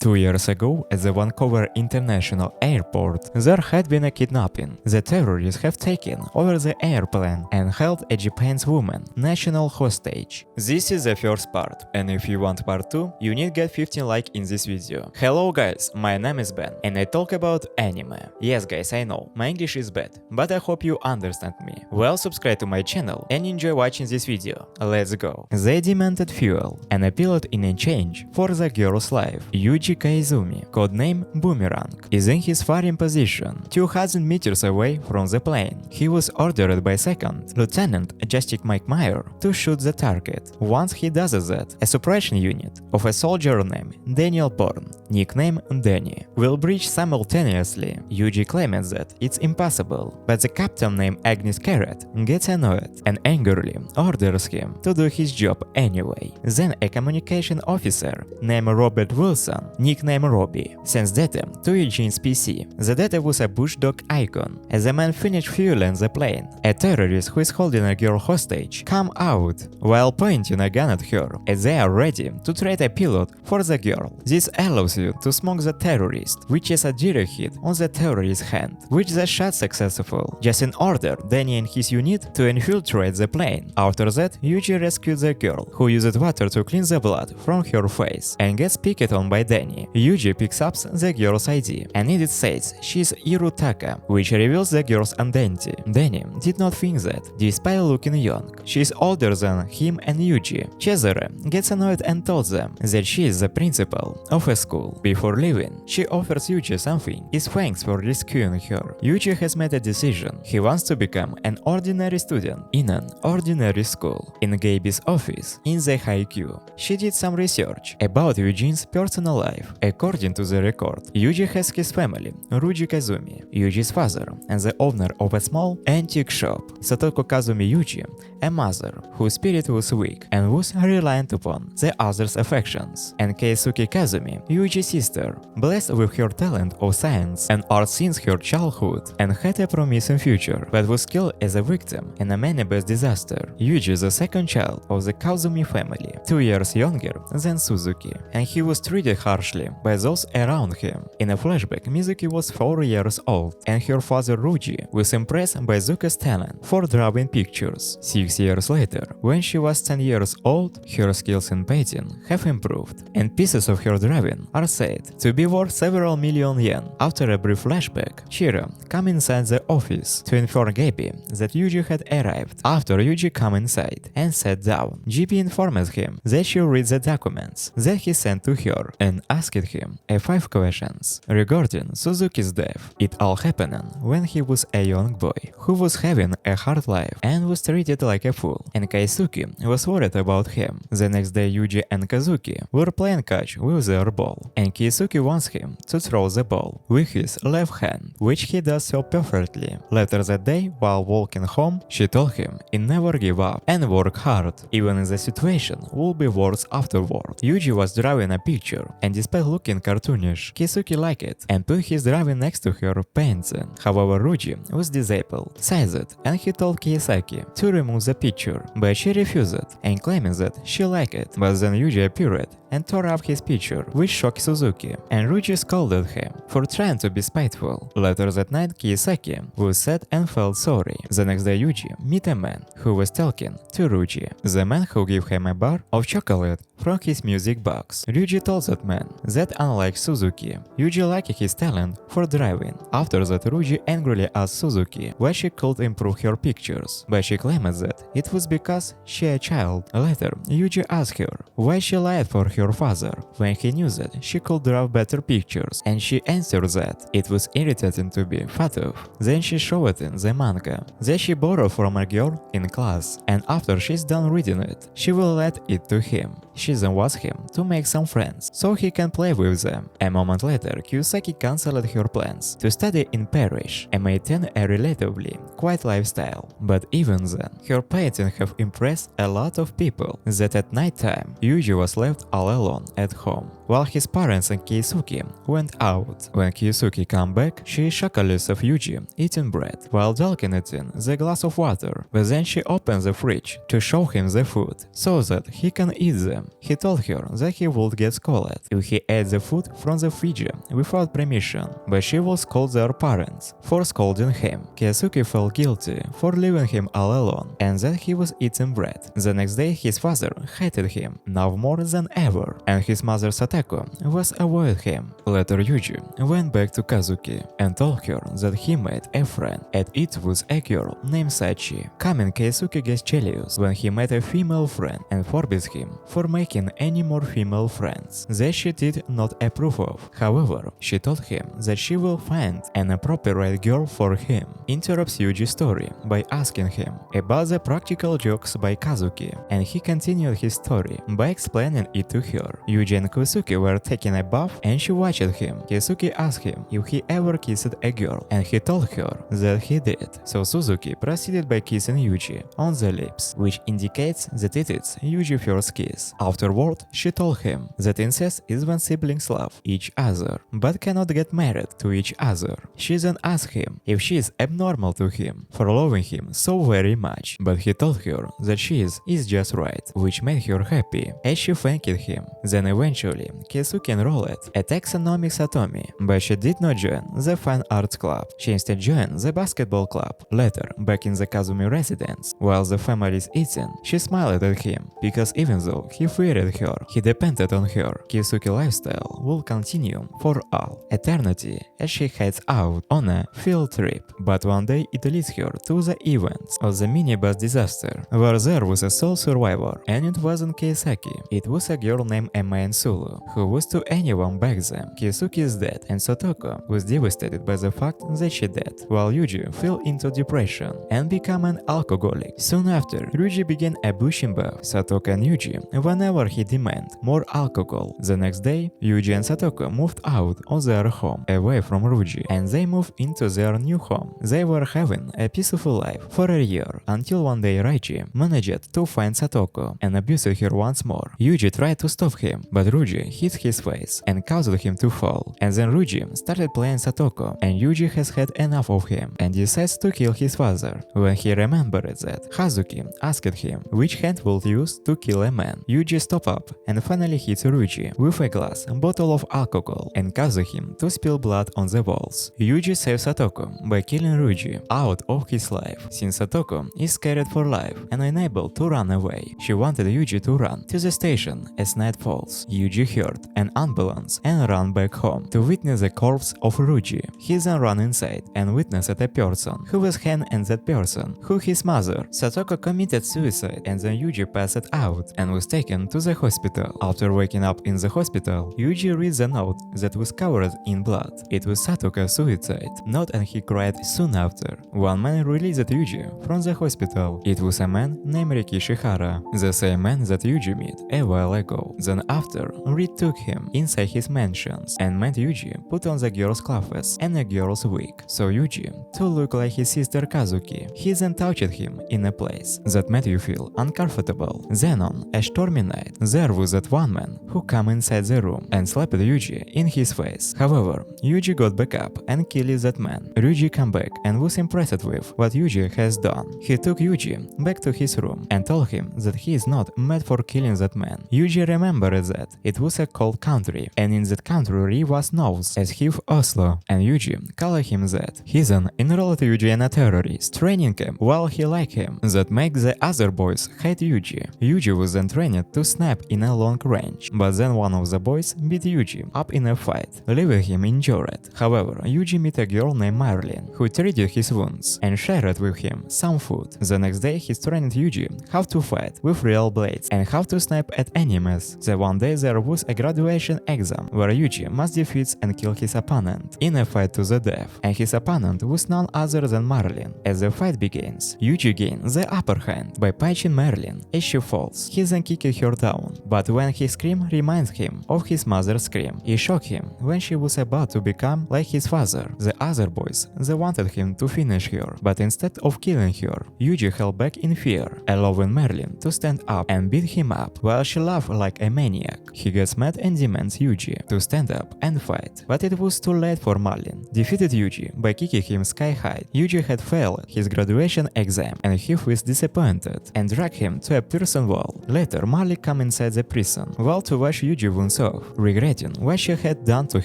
2 years ago, at the Vancouver International Airport, there had been a kidnapping. The terrorists have taken over the airplane and held a Japanese woman, national hostage. This is the first part, and if you want part 2, you need get 15 likes in this video. Hello guys, my name is Ben, and I talk about anime. Yes guys, I know, my English is bad, but I hope you understand me. Well, subscribe to my channel and enjoy watching this video. Let's go. They demanded fuel and appealed in exchange for the girl's life. Yuji Kaizumi, codename Boomerang, is in his firing position 200 meters away from the plane. He was ordered by Second Lieutenant Justic Mike Meyer to shoot the target. Once he does that, a suppression unit of a soldier named Daniel Bourne, nicknamed Danny, will breach simultaneously. Yuji claims that it's impossible, but the captain named Agnes Carrot gets annoyed and angrily orders him to do his job anyway. Then a communication officer named Robert Wilson, nicknamed Robbie, sends data to Eugene's PC. The data was a bush dog icon. As the man finished fueling the plane, a terrorist who is holding a girl hostage come out while pointing a gun at her, as they are ready to trade a pilot for the girl. This allows you to smoke the terrorist, which is a direct hit on the terrorist's hand, which the shot successful, just in order Danny and his unit to infiltrate the plane. After that, Yuji rescues the girl, who used water to clean the blood from her face, and gets picked on by Danny. Yuji picks up the girl's ID, and it says she's Irutaka, which reveals the girl's identity. Danny did not think that, despite looking young, she is older than him and Yuji. Cesare gets annoyed and tells them that she is the principal of a school. Before leaving, she offers Yuji something as thanks for rescuing her. Yuji has made a decision. He wants to become an ordinary student in an ordinary school. In Gaby's office, in the Haikyuu, she did some research about Eugene's personal life. According to the record, Yuji has his family, Ruji Kazumi, Yuji's father, and the owner of a small antique shop, Satoko Kazumi Yuji, a mother whose spirit was weak and was reliant upon the other's affections, and Keisuke Kazumi, Yuji's sister, blessed with her talent of science and art since her childhood, and had a promising future, but was killed as a victim in a many-base disaster. Yuji is the second child of the Kazumi family, 2 years younger than Suzuki, and he was treated harshly by those around him. In a flashback, Mizuki was 4 years old, and her father Ruji was impressed by Zuka's talent for drawing pictures. 6 years later, when she was 10 years old, her skills in painting have improved, and pieces of her drawing are said to be worth several million yen. After a brief flashback, Shira comes inside the office to inform Gaby that Yuji had arrived. After Yuji came inside and sat down, GB informs him that she read the documents that he sent to her and asked him 5 questions regarding Suzuki's death. It all happened when he was a young boy who was having a hard life and was treated like a fool, and Kaisuke was worried about him. The next day, Yuji and Kazuki were playing catch with their ball, and Kaisuke wants him to throw the ball with his left hand, which he does so perfectly. Later that day, while walking home, she told him to never give up and work hard, even if the situation will be worse afterward. Yuji was drawing a picture, and despite looking cartoonish, Kaisuke liked it and put his drawing next to her painting. However, Ruji was disabled, says it, and he told Kiyosaki to remove the picture, but she refused and claiming that she liked it. But then Yuji appeared and tore up his picture, which shocked Suzuki, and Ruji scolded him for trying to be spiteful. Later that night, Kiyosaki was sad and felt sorry. The next day, Yuji met a man who was talking to Ruji, the man who gave him a bar of chocolate from his music box. Ryuji told that man that unlike Suzuki, Yuji liked his talent for drawing. After that, Ruji angrily asked Suzuki why she could improve her pictures, but she claimed that it was because she a child. Later, Yuji asked her why she lied for her father when he knew that she could draw better pictures, and she answered that it was irritating to be thought of. Then she showed in the manga that she borrowed from a girl in class, and after she's done reading it, she will let it to him. She then wants him to make some friends so he can play with them. A moment later, Kiyosaki cancelled her plans to study in Paris and maintain a relatively quiet lifestyle. But even then, her paintings have impressed a lot of people that at night time, Yuji was left all alone at home, while his parents and Keisuke went out. When Keisuke came back, she is shocked of Yuji eating bread while drinking it in the glass of water, but then she opens the fridge to show him the food so that he can eat them. He told her that he would get scolded if he ate the food from the fridge without permission, but she will scold their parents for scolding him. Keisuke felt guilty for leaving him all alone and that he was eating bread. The next day his father hated him now more than ever, and his mother Sateko was avoiding him. Later Yuji went back to Kazuki and told her that he made a friend, and it was a girl named Sachi. Coming, Keisuke gets jealous when he met a female friend and forbids him for making any more female friends that she did not approve of. However, she told him that she will find an appropriate girl for him. Interrupts Yuji's story by asking him about the practical jokes by Kazuki, and he continued his story by explaining it to her. Yuji and Keisuke were taking a bath and she watched him. Keisuke asked him if he ever kissed a girl, and he told her that he did. So Suzuki proceeded by kissing Yuji on the lips, which indicates that it is Yuji's first kiss. Afterward, she told him that incest is when siblings love each other but cannot get married to each other. She then asked him if she is abnormal to him for loving him so very much, but he told her that she is just right, which made her happy as she thanked him. Then eventually, Keisuke enrolled at Taxonomic Satomi, but she did not join the Fine Arts Club. She instead joined the basketball club. Later, back in the Kazumi residence, while the family is eating, she smiled at him, because even though he feared her, he depended on her. Keisuke lifestyle will continue for all eternity as she heads out on a field trip, but one day it leads her to the events of the minibus disaster, where there was a sole survivor, and it wasn't Keisaki. It was a girl named Emma Sulu, who was to anyone back then. Keisuke is dead, and Sotoko was devastated by the fact that she died, while Yuji fell into depression and became an alcoholic. Soon after, Ryuji began a bushing bath Satoko and Yuji whenever he demanded more alcohol. The next day, Yuji and Satoko moved out of their home, away from Ryuji, and they moved into their new home. They were having a peaceful life for a year, until one day Raichi managed to find Satoko and abused her once more. Yuji tried to stop him, but Ryuji hit his face and caused him to fall. And then Ryuji started playing Satoko, and Yuji has had enough of him and decides to kill his father. When he remembered that, Hazuki asked him which hand would use to kill a man. Yuji stopped up and finally hits Ryuji with a glass bottle of alcohol and causes him to spill blood on the walls. Yuji saves Satoko by killing Ryuji out of his life, since Satoko is scared for life and unable to run away. She wanted Yuji to run to the station as night falls. Yuji heard an ambulance and ran back home to witness the corpse of Ryuji. He then ran inside and witnessed a person who was hanged, and that person who his mother. Satoko committed suicide, and then Yuji passed out and was taken to the hospital. After waking up in the hospital, Yuji reads a note that was covered in blood. It was Satoko's suicide note, and he cried soon after. One man released Yuji from the hospital. It was a man named Riki Shihara, the same man that Yuji met a while ago. Then after, Reed took him inside his mansions and made Yuji put on the girl's clothes and a girl's wig, so Yuji to look like his sister Kazuki. He then touched him in a place that made you feel uncomfortable. Then on a stormy night, there was that one man who came inside the room and slapped Yuji in his face. However, Yuji got back up and killed that man. Ryuji came back and was impressed with what Yuji has done. He took Yuji back to his room and told him that he is not mad for killing that man. Yuji remembered that it was a cold country, and in that country Ri was known as Hiv Oslo, and Yuji called him that. He then enrolled Yuji in a terrorist training camp while he liked him, that makes the other boys hate Yuji. Yuji was then trained to snap in a long range, but then one of the boys beat Yuji up in a fight, leaving him injured. However, Yuji met a girl named Marilyn who treated his wounds and shared with him some food. The next day he trained Yuji how to fight with real blades and how to snipe at enemies. The one day there was a graduation exam where Yuji must defeat and kill his opponent in a fight to the death, and his opponent was none other than Marilyn. As the fight begins, Yuji gains the upper hand by punching Marilyn as she falls. He then kicked her down, but when his scream reminds him of his mother's scream, it shocked him when she was about to become like his father. The other boys, they wanted him to finish her, but instead of killing her, Yuji held back in fear, allowing Marilyn to stand up and beat him up while she laughed like a maniac. He gets mad and demands Yuji to stand up and fight, but it was too late for Marilyn. Defeated Yuji by kicking him sky high. Yuji had failed his graduation exam and he was disappointed and dragged him to a prison wall. Later, Marley come inside the prison, well to wash Yuji wounds off, regretting what she had done to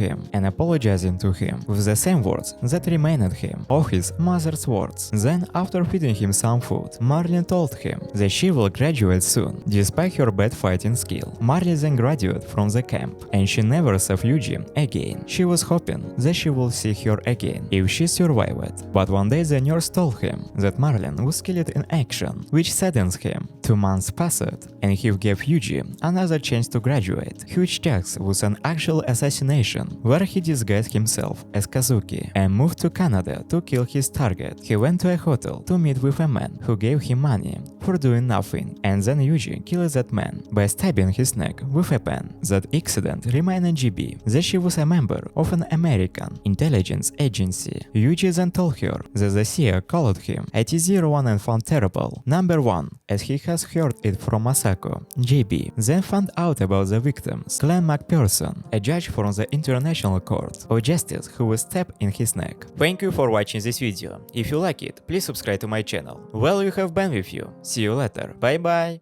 him and apologizing to him with the same words that remained him, or his mother's words. Then, after feeding him some food, Marley told him that she will graduate soon, despite her bad fighting skill. Marley then graduated from the camp, and she never saw Yuji again. She was hoping that she will see her again if she survived. But one day the nurse told him that Marlin was killed in action, which saddens him. 2 months passed, and he gave Yuji another chance to graduate, which tax was an actual assassination, where he disguised himself as Kazuki and moved to Canada to kill his target. He went to a hotel to meet with a man who gave him money for doing nothing, and then Yuji killed that man by stabbing his neck with a pen. That accident reminded GB that she was a member of an American intelligence agency. Yuji then told her that the CIA called him a T-01 and found terrible. Number 1, as he has heard it from Masako. JB then found out about the victims, Glenn McPherson, a judge from the International Court of Justice who was stabbed in his neck. Thank you for watching this video. If you like it, please subscribe to my channel. Well, you have been with you. See you later. Bye bye.